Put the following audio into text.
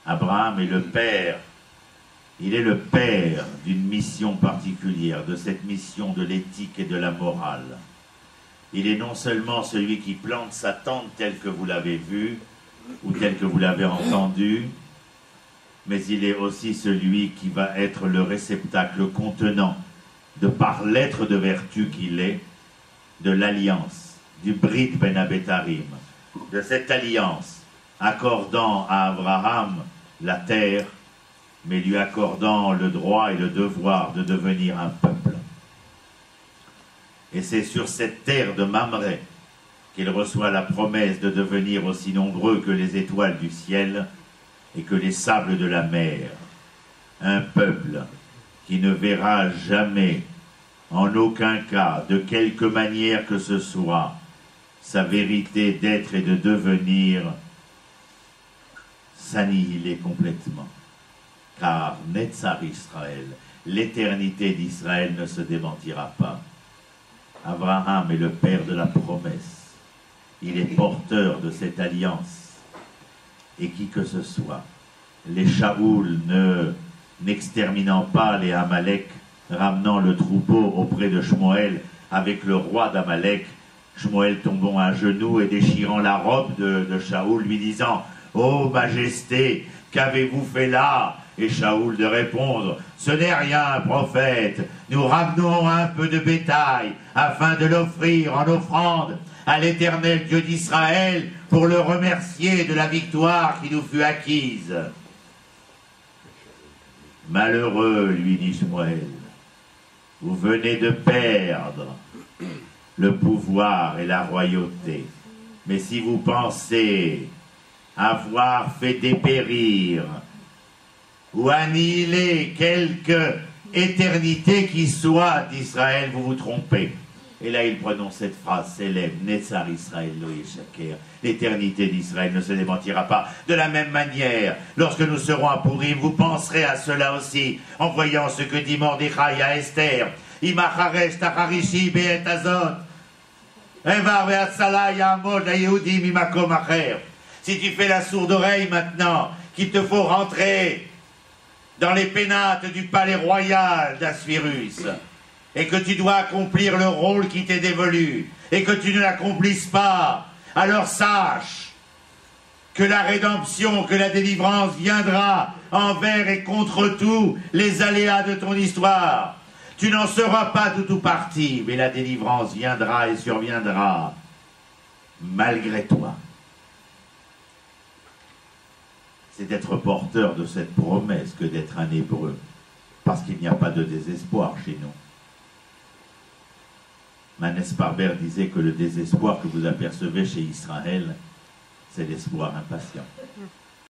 Abraham est le père. Il est le père d'une mission particulière, de cette mission de l'éthique et de la morale. Il est non seulement celui qui plante sa tente telle que vous l'avez vu, ou telle que vous l'avez entendu, mais il est aussi celui qui va être le réceptacle contenant, de par l'être de vertu qu'il est, de l'alliance, du Brit Ben Abetarim, de cette alliance, accordant à Abraham la terre, mais lui accordant le droit et le devoir de devenir un peuple. Et c'est sur cette terre de Mamré qu'il reçoit la promesse de devenir aussi nombreux que les étoiles du ciel et que les sables de la mer. Un peuple qui ne verra jamais, en aucun cas, de quelque manière que ce soit, sa vérité d'être et de devenir s'annihiler complètement. Car Netzar Israël, l'éternité d'Israël ne se démentira pas. Abraham est le père de la promesse. Il est porteur de cette alliance. Et qui que ce soit, les Shaoul n'exterminant pas les Amalek, ramenant le troupeau auprès de Shmuel avec le roi d'Amalek, Shmuel tombant à genoux et déchirant la robe de Shaoul, lui disant « Ô majesté, qu'avez-vous fait là ?» Et Shaoul de répondre « Ce n'est rien, prophète, nous ramenons un peu de bétail afin de l'offrir en offrande à l'Éternel Dieu d'Israël pour le remercier de la victoire qui nous fut acquise. » Malheureux, lui dit Shmuel, vous venez de perdre le pouvoir et la royauté. Mais si vous pensez avoir fait dépérir ou annihiler quelque éternité qui soit d'Israël, vous vous trompez. Et là, il prononce cette phrase célèbre, Netzar Israël lo yeshaker. L'éternité d'Israël ne se démentira pas. De la même manière, lorsque nous serons à Pourim, vous penserez à cela aussi, en voyant ce que dit Mordechai à Esther. Imacharesh tacharishi be'et azot. Evar ve'atzala ya'amod la'yehudim imakom acher. Si tu fais la sourde oreille maintenant, qu'il te faut rentrer dans les pénates du palais royal d'Asvirus, et que tu dois accomplir le rôle qui t'est dévolu, et que tu ne l'accomplisses pas, alors sache que la rédemption, que la délivrance viendra envers et contre tous les aléas de ton histoire. Tu n'en seras pas tout parti, mais la délivrance viendra et surviendra malgré toi. C'est d'être porteur de cette promesse que d'être un Hébreu, parce qu'il n'y a pas de désespoir chez nous. Manes Parber disait que le désespoir que vous apercevez chez Israël, c'est l'espoir impatient.